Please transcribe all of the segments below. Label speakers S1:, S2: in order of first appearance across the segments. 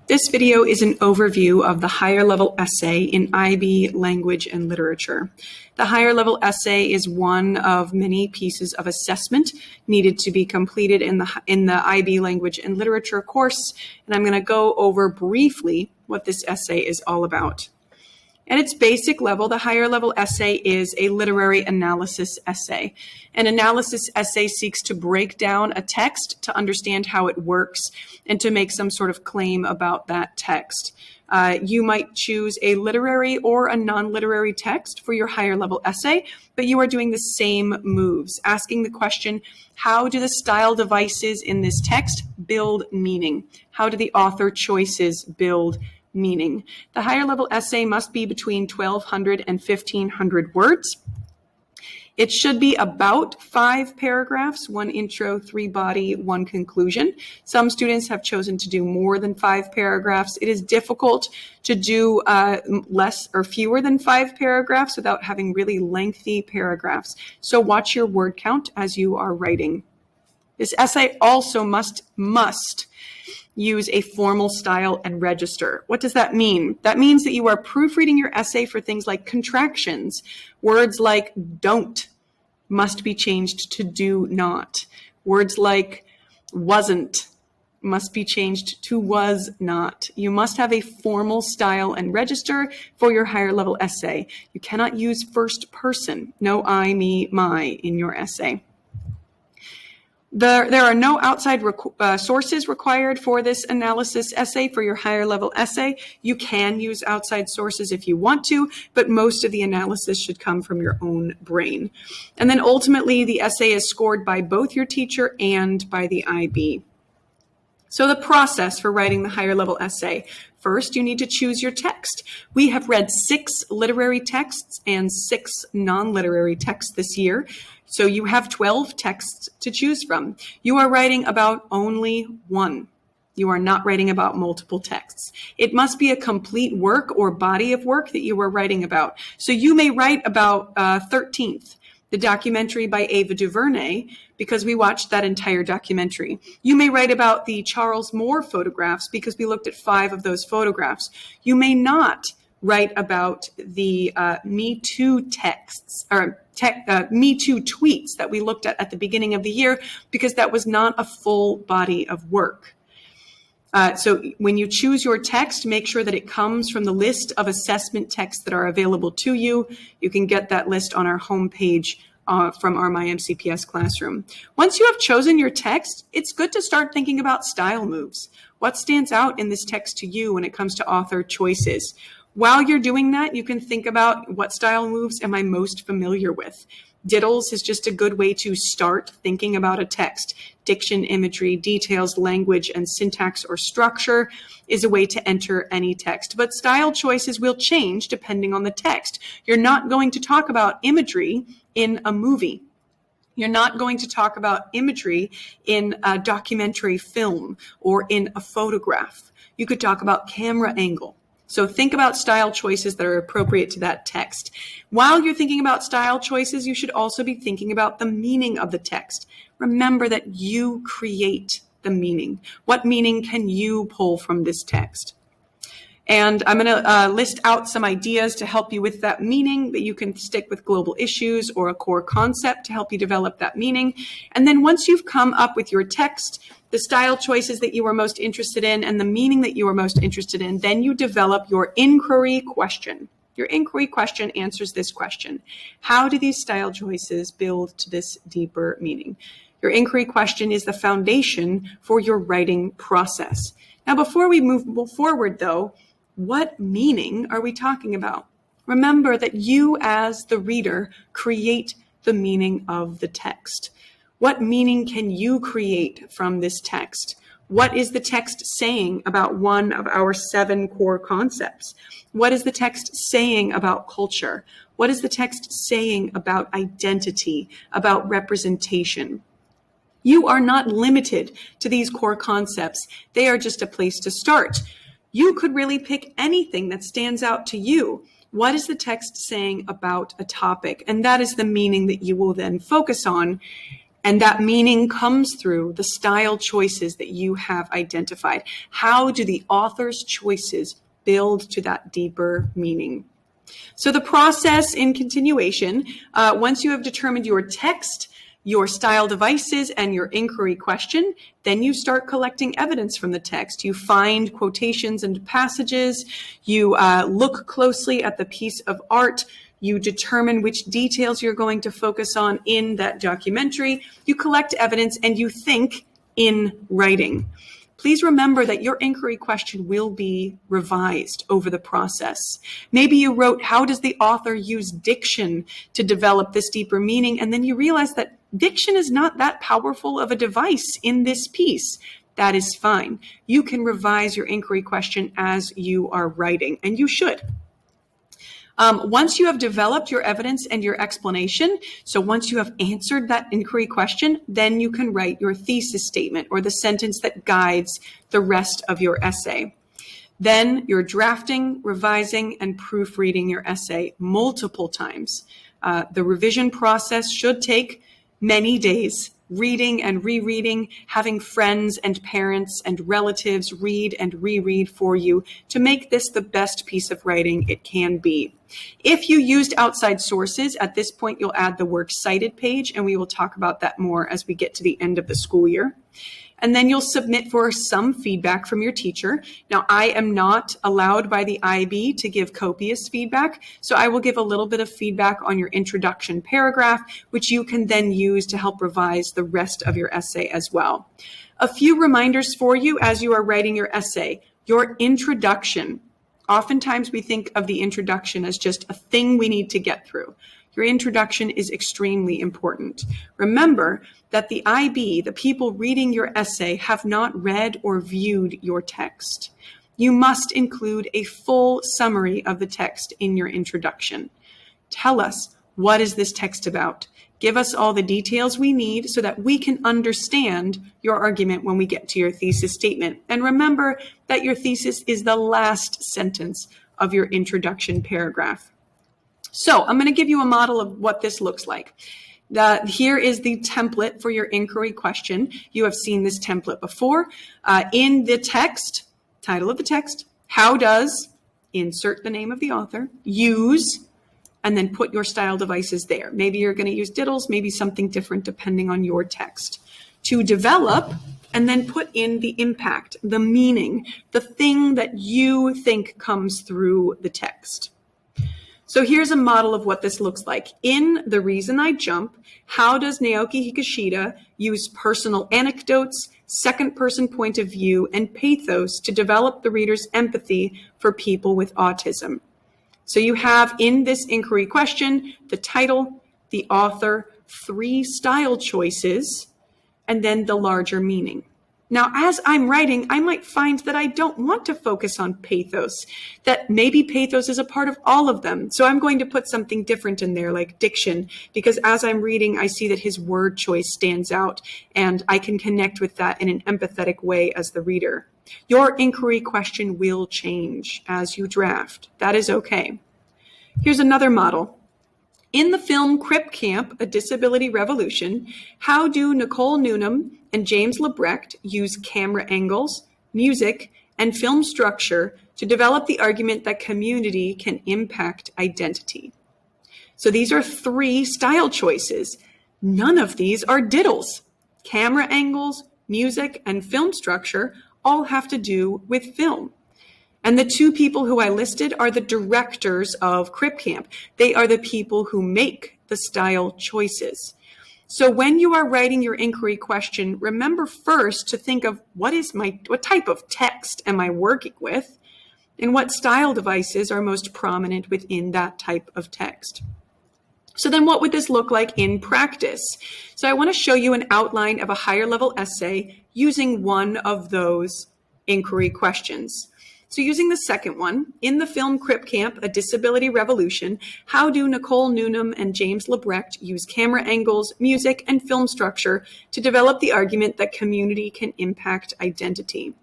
S1: This video is an overview of the higher level essay in IB Language and Literature. The higher level essay is one of many pieces of assessment needed to be completed in the IB Language and Literature course, and I'm going to go over briefly what this essay is all about. At its basic level, the higher level essay is a literary analysis essay. An analysis essay seeks to break down a text to understand how it works and to make some sort of claim about that text. You might choose a literary or a non-literary text for your higher level essay, but you are doing the same moves, asking the question, how do the style devices in this text build meaning? How do the author choices build meaning? The higher level essay must be between 1,200 and 1,500 words. It should be about 5 paragraphs, 1 intro, 3 body, 1 conclusion. Some students have chosen to do more than 5 paragraphs. It is difficult to do less or fewer than 5 paragraphs without having really lengthy paragraphs. So watch your word count as you are writing. This essay also must use a formal style and register. What does that mean? That means that you are proofreading your essay for things like contractions. Words like don't must be changed to do not. Words like wasn't must be changed to was not. You must have a formal style and register for your higher level essay. You cannot use first person, no I, me, my in your essay. There are no outside sources required for this analysis essay for your higher level essay. You can use outside sources if you want to, but most of the analysis should come from your own brain. And then ultimately, the essay is scored by both your teacher and by the IB. So the process for writing the higher level essay. First, you need to choose your text. We have read 6 literary texts and 6 non-literary texts this year. So you have 12 texts to choose from. You are writing about only one. You are not writing about multiple texts. It must be a complete work or body of work that you are writing about. So you may write about 13th, the documentary by Ava DuVernay, because we watched that entire documentary. You may write about the Charles Moore photographs because we looked at 5 of those photographs. You may not write about the Me Too texts or Me Too tweets that we looked at the beginning of the year because that was not a full body of work. So when you choose your text, make sure that it comes from the list of assessment texts that are available to you. You can get that list on our homepage from our MyMCPS classroom. Once you have chosen your text, it's good to start thinking about style moves. What stands out in this text to you when it comes to author choices? While you're doing that, you can think about what style moves am I most familiar with. Diddles is just a good way to start thinking about a text. Diction, imagery, details, language, and syntax or structure is a way to enter any text. But style choices will change depending on the text. You're not going to talk about imagery in a movie. You're not going to talk about imagery in a documentary film or in a photograph. You could talk about camera angle. So think about style choices that are appropriate to that text. While you're thinking about style choices, you should also be thinking about the meaning of the text. Remember that you create the meaning. What meaning can you pull from this text? And I'm going to list out some ideas to help you with that meaning, that you can stick with global issues or a core concept to help you develop that meaning. And then once you've come up with your text, the style choices that you are most interested in, and the meaning that you are most interested in, then you develop your inquiry question. Your inquiry question answers this question. How do these style choices build to this deeper meaning? Your inquiry question is the foundation for your writing process. Now, before we move forward, though, what meaning are we talking about? Remember that you, as the reader, create the meaning of the text. What meaning can you create from this text? What is the text saying about one of our 7 core concepts? What is the text saying about culture? What is the text saying about identity, about representation? You are not limited to these core concepts. They are just a place to start. You could really pick anything that stands out to you. What is the text saying about a topic? And that is the meaning that you will then focus on. And that meaning comes through the style choices that you have identified. How do the author's choices build to that deeper meaning? So the process in continuation, once you have determined your text, your style devices, and your inquiry question, then you start collecting evidence from the text. You find quotations and passages. You look closely at the piece of art. You determine which details you're going to focus on in that documentary. You collect evidence and you think in writing. Please remember that your inquiry question will be revised over the process. Maybe you wrote, how does the author use diction to develop this deeper meaning? And then you realize that diction is not that powerful of a device in this piece. That is fine. You can revise your inquiry question as you are writing, and you should. Once you have developed your evidence and your explanation, so once you have answered that inquiry question, then you can write your thesis statement or the sentence that guides the rest of your essay. Then you're drafting, revising, and proofreading your essay multiple times. The revision process should take many days, reading and rereading, having friends and parents and relatives read and reread for you to make this the best piece of writing it can be. If you used outside sources, at this point you'll add the works cited page, and we will talk about that more as we get to the end of the school year. And then you'll submit for some feedback from your teacher. Now, I am not allowed by the IB to give copious feedback, so I will give a little bit of feedback on your introduction paragraph, which you can then use to help revise the rest of your essay as well. A few reminders for you as you are writing your essay. Your introduction. Oftentimes we think of the introduction as just a thing we need to get through. Your introduction is extremely important. Remember that the IB, the people reading your essay, have not read or viewed your text. You must include a full summary of the text in your introduction. Tell us, what is this text about? Give us all the details we need so that we can understand your argument when we get to your thesis statement. And remember that your thesis is the last sentence of your introduction paragraph. So I'm going to give you a model of what this looks like. Here is the template for your inquiry question. You have seen this template before. In the text, title of the text, how does, insert the name of the author, use, and then put your style devices there. Maybe you're going to use diddles, maybe something different depending on your text. To develop, and then put in the impact, the meaning, the thing that you think comes through the text. So here's a model of what this looks like. In The Reason I Jump, how does Naoki Higashida use personal anecdotes, second-person point of view, and pathos to develop the reader's empathy for people with autism? So you have in this inquiry question, the title, the author, 3 style choices, and then the larger meaning. Now, as I'm writing, I might find that I don't want to focus on pathos, that maybe pathos is a part of all of them. So I'm going to put something different in there, like diction, because as I'm reading, I see that his word choice stands out, and I can connect with that in an empathetic way as the reader. Your inquiry question will change as you draft. That is okay. Here's another model. In the film Crip Camp, A Disability Revolution, how do Nicole Newnham and James Lebrecht use camera angles, music, and film structure to develop the argument that community can impact identity? So these are 3 style choices. None of these are diddles. Camera angles, music, and film structure all have to do with film. And the 2 people who I listed are the directors of Crip Camp. They are the people who make the style choices. So when you are writing your inquiry question, remember first to think of what type of text am I working with, and what style devices are most prominent within that type of text. So then what would this look like in practice? So I want to show you an outline of a higher level essay using one of those inquiry questions. So using the second one, in the film Crip Camp, A Disability Revolution, how do Nicole Newnham and James Lebrecht use camera angles, music, and film structure to develop the argument that community can impact identity?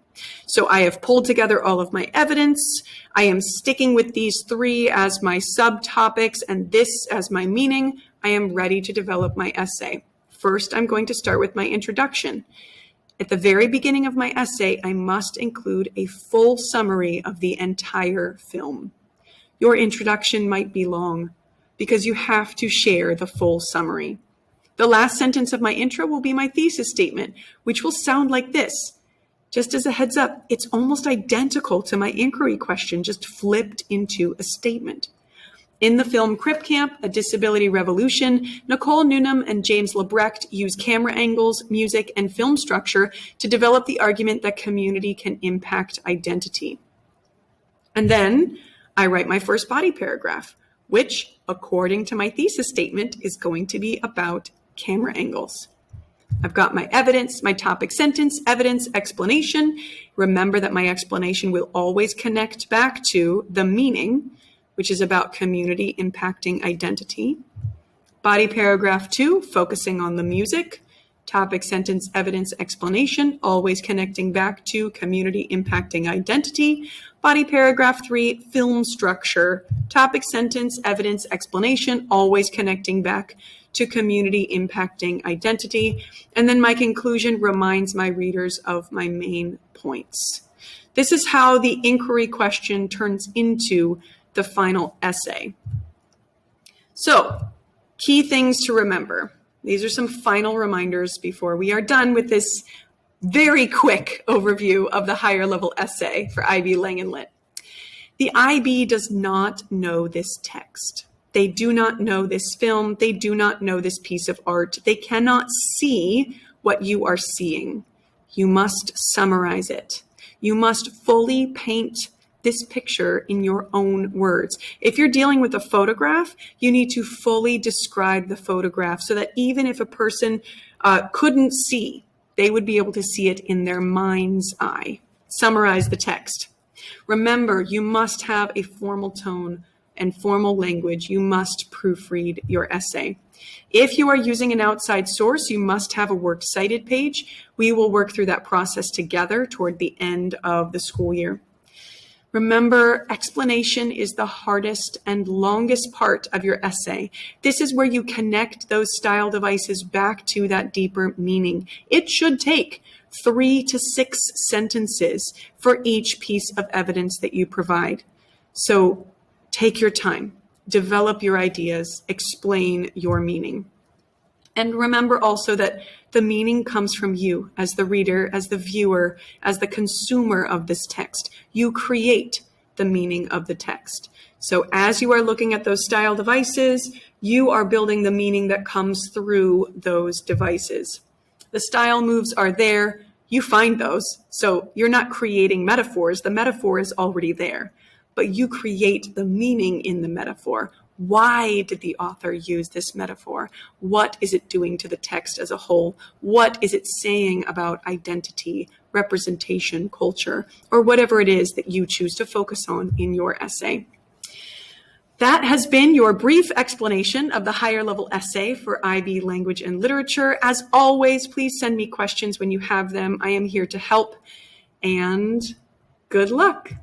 S1: So I have pulled together all of my evidence. I am sticking with these 3 as my subtopics and this as my meaning. I am ready to develop my essay. First, I'm going to start with my introduction. At the very beginning of my essay, I must include a full summary of the entire film. Your introduction might be long because you have to share the full summary. The last sentence of my intro will be my thesis statement, which will sound like this. Just as a heads up, it's almost identical to my inquiry question, just flipped into a statement. In the film Crip Camp, A Disability Revolution, Nicole Newnham and James Lebrecht use camera angles, music, and film structure to develop the argument that community can impact identity. And then I write my first body paragraph, which, according to my thesis statement, is going to be about camera angles. I've got my evidence, my topic sentence, evidence, explanation. Remember that my explanation will always connect back to the meaning, which is about community impacting identity. Body paragraph 2, focusing on the music. Topic sentence, evidence, explanation, always connecting back to community impacting identity. Body paragraph 3, film structure. Topic sentence, evidence, explanation, always connecting back to community impacting identity. And then my conclusion reminds my readers of my main points. This is how the inquiry question turns into the final essay. So, key things to remember. These are some final reminders before we are done with this very quick overview of the higher level essay for IB Lang and Lit. The IB does not know this text. They do not know this film. They do not know this piece of art. They cannot see what you are seeing. You must summarize it. You must fully paint this picture in your own words. If you're dealing with a photograph, you need to fully describe the photograph so that even if a person couldn't see, they would be able to see it in their mind's eye. Summarize the text. Remember, you must have a formal tone and formal language. You must proofread your essay. If you are using an outside source, you must have a works cited page. We will work through that process together toward the end of the school year. Remember, explanation is the hardest and longest part of your essay. This is where you connect those style devices back to that deeper meaning. It should take 3 to 6 sentences for each piece of evidence that you provide. So take your time, develop your ideas, explain your meaning. And remember also that the meaning comes from you as the reader, as the viewer, as the consumer of this text. You create the meaning of the text. So as you are looking at those style devices, you are building the meaning that comes through those devices. The style moves are there. You find those. So you're not creating metaphors. The metaphor is already there, but you create the meaning in the metaphor. Why did the author use this metaphor? What is it doing to the text as a whole? What is it saying about identity, representation, culture, or whatever it is that you choose to focus on in your essay? That has been your brief explanation of the higher level essay for IB Language and Literature. As always, please send me questions when you have them. I am here to help, and good luck.